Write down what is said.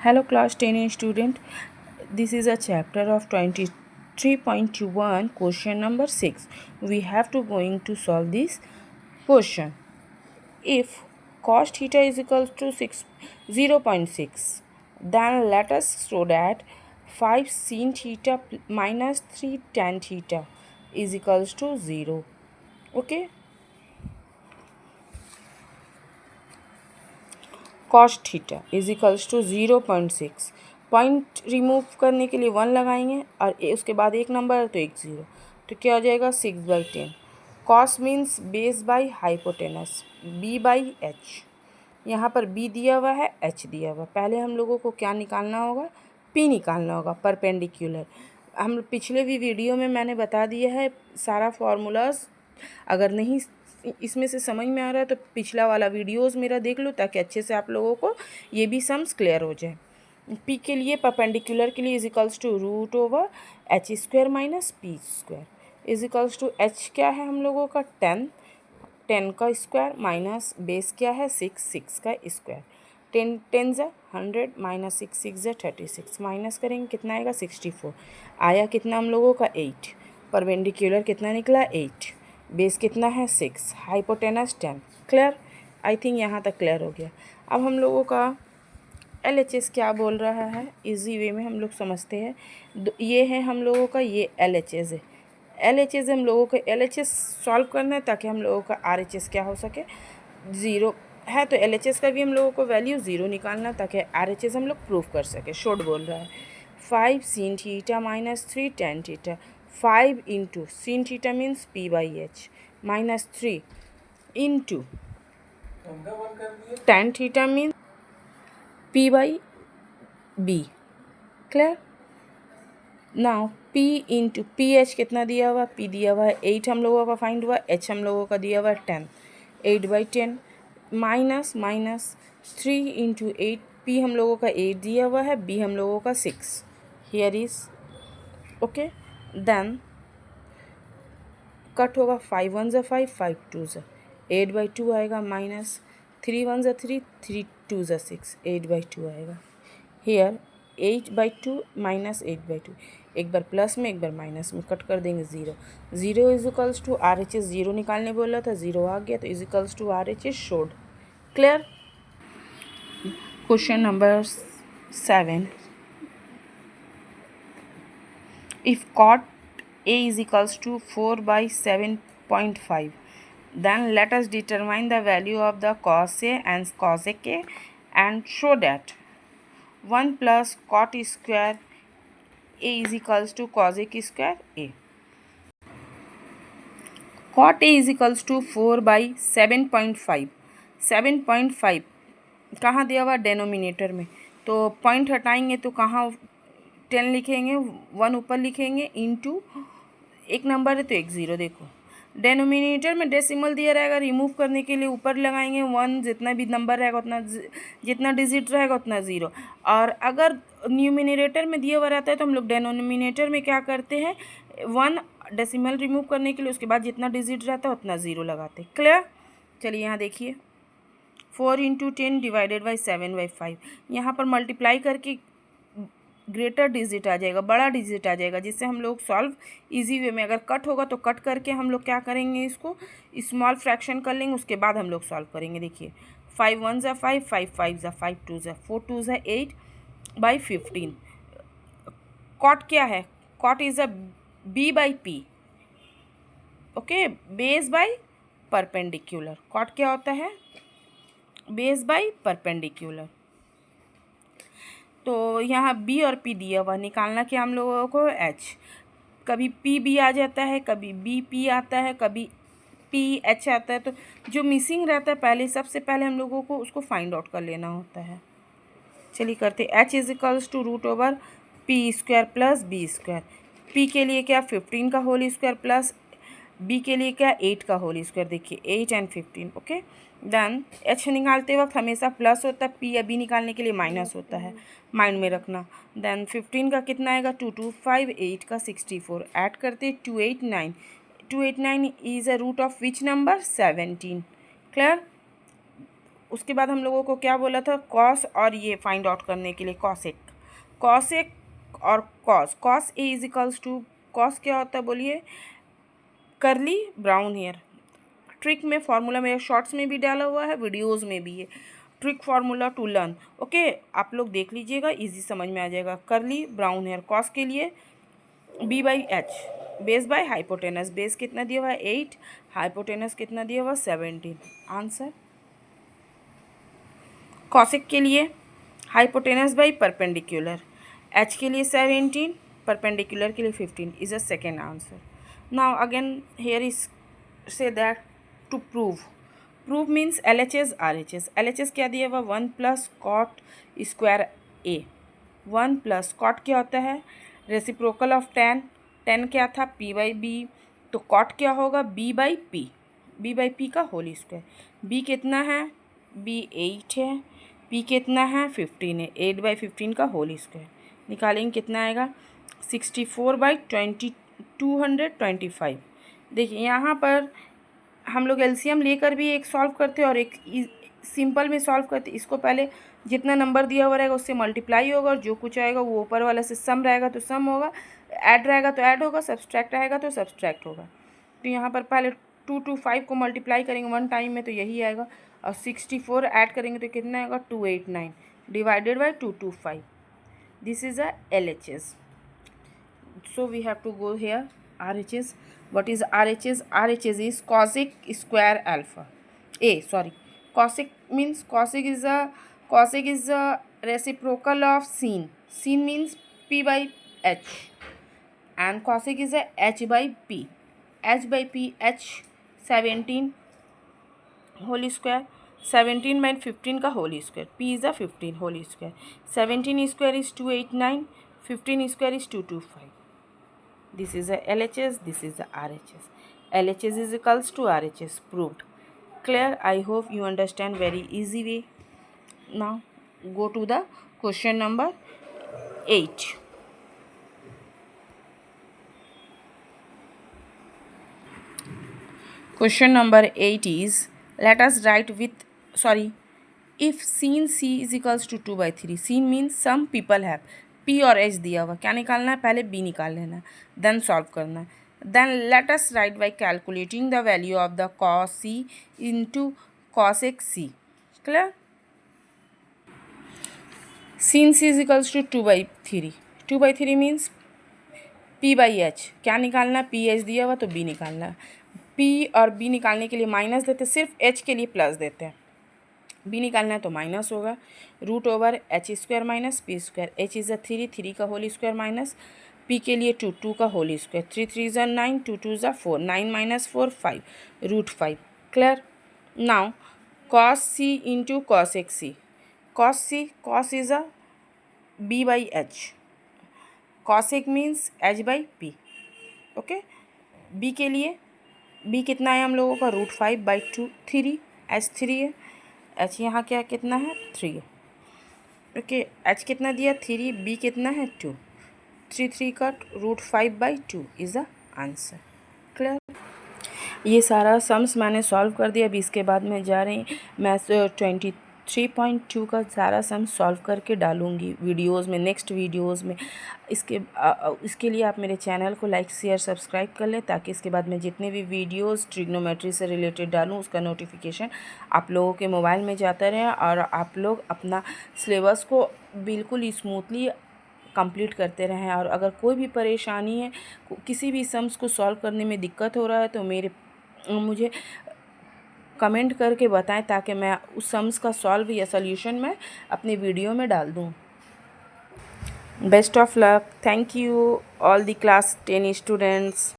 Hello class 10 student. This is a chapter of 23.1 question number 6. We have to going to solve this question. If cos theta is equal to 0.6, then let us show that 5 sin theta minus 3 tan theta is equals to 0. Okay. Cos theta is equals to 0.6. Point remove करने के लिए 1 लगाएंगे और उसके बाद एक number तो एक 0, तो क्या हो जाएगा 6/10. Cos means base by hypotenuse, B by H. यहाँ पर बी दिया हुआ है, एच दिया हुआ. पहले हम लोगों को क्या निकालना होगा, पी निकालना होगा, परपेंडिकुलर. हम पिछले भी वीडियो में मैंने बता दिया है सारा फार्मूलाज. अगर नहीं इसमें से समझ में आ रहा है तो पिछला वाला वीडियोस मेरा देख लो, ताकि अच्छे से आप लोगों को ये भी सम्स क्लियर हो जाए. पी के लिए परपेंडिकुलर के लिए is equals to root over H square minus P square is equals to H क्या है हम लोगों का 10 का स्क्वायर माइनस बेस क्या है 6 का स्क्वायर. 10 ज़ा 100 माइनस 6 ज़ा 36 माइनस करेंगे कितना आएगा 64. आया कितना हम लोगों का 8. परपेंडिकुलर कितना निकला 8. बेस कितना है 6. हाइपोटेनस 10. क्लियर. आई थिंक यहाँ तक क्लियर हो गया. अब हम लोगों का LHS क्या बोल रहा है, इजी वे में हम लोग समझते हैं. ये है हम लोगों का, ये LHS है. LHS हम लोगों को LHS सॉल्व करना है ताकि हम लोगों का RHS क्या हो सके 0 है, तो LHS का भी हम लोगों को वैल्यू 0 निकालना ताकि RHS हम लोग प्रूव कर सके. शॉर्ट बोल रहा है 5 sin theta minus 3 tan theta. 5 into sin theta means P/H minus 3 into tan theta means P/B. Clear. Now P into PH कितना दिया हुआ, P दिया हुआ है 8 हम लोगों का फाइंड हुआ, H हम लोगों का दिया हुआ है 10. 8/10 माइनस 3 इंटू 8. P हम लोगों का 8 दिया हुआ है, B हम लोगों का 6. Here is okay. Then cut होगा 5 1 ज़ा 5 5 2 ज़ा 8/2 आएगा माइनस 3 1 ज़ा 3 3 2 ज़ा 6 8/2 आएगा. हेयर 8/2 माइनस 8/2, एक बार प्लस में एक बार माइनस में कट कर देंगे 0. 0 इज इक्वल्स टू RHS 0 निकालने बोला था, 0 आ गया तो is equals to RHS showed. Clear. Question number 7. If cot A is equals to 4/7.5, then let us determine the value of the cos A and cosec A and show that 1 plus cot square A is equals to cosec square A. Cot A is equals to 4/7.5. 7.5 कहाँ दिया हुआ, denominator में. तो point हटाएंगे तो कहाँ 10 लिखेंगे, 1 ऊपर लिखेंगे इंटू एक नंबर है तो एक 0. देखो डेनोमिनेटर में डेसिमल दिया रहेगा, रिमूव करने के लिए ऊपर लगाएंगे 1. जितना भी नंबर रहेगा उतना, जितना डिजिट रहेगा उतना 0. और अगर न्यूमिनेटर में दिया हुआ रहता है तो हम लोग डेनोमिनेटर में क्या करते हैं 1 डेसिमल रिमूव करने के लिए, उसके बाद जितना डिजिट रहता है उतना 0 लगाते हैं. क्लियर. चलिए यहाँ देखिए 4 इंटू 10 डिवाइडेड बाई 7/5. यहाँ पर मल्टीप्लाई करके ग्रेटर डिजिट आ जाएगा, बड़ा डिजिट आ जाएगा, जिससे हम लोग सॉल्व इजी वे में. अगर कट होगा तो कट करके हम लोग क्या करेंगे, इसको स्मॉल फ्रैक्शन कर लेंगे, उसके बाद हम लोग सॉल्व करेंगे. देखिए 5 1 ज़ा 5 5 5 ज़ा 5 2 ज़ा 4 2 ज़ा 8/15. कॉट क्या है, cot is a B/P. Okay, base by perpendicular. Cot क्या होता है, बेस बाई परपेंडिकुलर. तो यहाँ B और P दिया हुआ, निकालना क्या हम लोगों को H. कभी PB आ जाता है, कभी BP आता है, कभी PH आता है. तो जो मिसिंग रहता है पहले, सबसे पहले हम लोगों को उसको फाइंड आउट कर लेना होता है. चलिए करते. H is equals to root over P square plus B square. P के लिए क्या 15 का होल स्क्वायर प्लस B के लिए क्या 8 का होल स्क्वायर. देखिए 8 and 15. ओके. देन H निकालते वक्त हमेशा प्लस होता है, P या B निकालने के लिए माइनस होता है, माइंड में रखना. देन 15 का कितना आएगा 2 2 5 8 का 64. ऐड करते 289. 289 is a root of which number 17. Clear. उसके बाद हम लोगों को क्या बोला था, कॉस और ये फाइंड आउट करने के लिए कॉसेक और cos A is equals to, cos क्या होता है बोलिए, करली ब्राउन हेयर। ट्रिक में फॉर्मूला मेरे शॉर्ट्स में भी डाला हुआ है, वीडियोस में भी है, trick formula to learn. Okay, आप लोग देख लीजिएगा, इजी समझ में आ जाएगा। करली ब्राउन हेयर, कॉस के लिए B by H, base by hypotenuse, base कितना दिया हुआ है 8, हाइपोटेनस कितना दिया हुआ 17, आंसर। कॉसेक के लिए हाइपोटेनस बाई परपेंडिकुलर, एच के लिए 17, परपेंडिकुलर के लिए 15 is a second answer. Now again here is say that to prove means LHS RHS। LHS क्या दिया हुआ 1 plus cot square A, 1 plus cot क्या होता है, रेसिप्रोकल ऑफ टेन क्या था P बाई बी, तो कॉट क्या होगा B बाई पी का होल स्क्वायर। B कितना है, B 8 है, P कितना है 15 है, 8 बाई 15 का होल स्क्वायर निकालेंगे कितना आएगा 64 बाई 225। देखिए यहाँ पर हम लोग एलसीएम लेकर भी एक सॉल्व करते हैं और एक सिंपल में सॉल्व करते। इसको पहले जितना नंबर दिया हुआ रहेगा उससे मल्टीप्लाई होगा, और जो कुछ आएगा वो ऊपर वाला से सम रहेगा तो सम होगा, ऐड रहेगा तो ऐड होगा, सब्सट्रैक्ट रहेगा तो सब्सट्रैक्ट होगा। तो यहाँ पर पहले 2 to 5 को मल्टीप्लाई करेंगे 1 टाइम में तो यही आएगा, और 64 ऐड करेंगे तो कितना आएगा 289 divided by 225। This is a LHS। So we have to go here RHS. What is RHS? RHS is cosec square alpha. Cosec means cosec is a reciprocal of sin. Sin means P by H, and cosec is a H by P. H by P, H 17 whole square, 17 by 15 का whole square, P is a 15 whole square, 17 square is 289, 15 square is 225. This is a LHS, this is the RHS. LHS is equals to RHS, proved. Clear? I hope you understand very easy way. Now go to the question number 8. Question number 8 is, let us write with, if sin C is equals to 2 by 3, sin means some people have, P और H दिया हुआ, क्या निकालना है, पहले B निकाल लेना है, देन सॉल्व करना है। Then let us write by calculating the value of the cos C into cosec C। Clear? sin C is equals to 2/3, 2/3 means P by H, क्या निकालना है, PH दिया हुआ तो B निकालना है। P और B निकालने के लिए माइनस देते, सिर्फ H के लिए प्लस देते हैं, B निकालना है तो माइनस होगा, root over H square minus P square, H is a 3, 3 का होल स्क्वायर माइनस P के लिए 2, 2 का होल स्क्वायर, 3 3 ज़ा 9, 2 2 ज़ा 4, 9 minus 4 5, root 5। Clear? Now cos C into cosec C, cos is a B by H, cosec means H by P। Okay, B के लिए B कितना है हम लोगों का, रूट 5/2, 3, H 3 है, H यहाँ क्या कितना है 3 है। ओके, H कितना दिया 3, B कितना है 2, 3 3 का रूट 5/2 इज़ द आंसर। क्लियर? ये सारा सम्स मैंने सॉल्व कर दिया। अभी इसके बाद मैं जा रही मैथ्स 23.2 का सारा सम सॉल्व करके डालूँगी वीडियोस में, नेक्स्ट वीडियोस में। इसके लिए आप मेरे चैनल को लाइक शेयर सब्सक्राइब कर लें, ताकि इसके बाद मैं जितने भी वीडियोस ट्रिग्नोमेट्री से रिलेटेड डालूँ उसका नोटिफिकेशन आप लोगों के मोबाइल में जाता रहे, और आप लोग अपना सिलेबस को बिल्कुल स्मूथली कंप्लीट करते रहें। और अगर कोई भी परेशानी है, किसी भी सम्स को सॉल्व करने में दिक्कत हो रहा है, तो मुझे कमेंट करके बताएं, ताकि मैं उस सम्स का सॉल्व या सॉल्यूशन मैं अपने वीडियो में डाल दूं। Best of luck. Thank you all the class 10 students.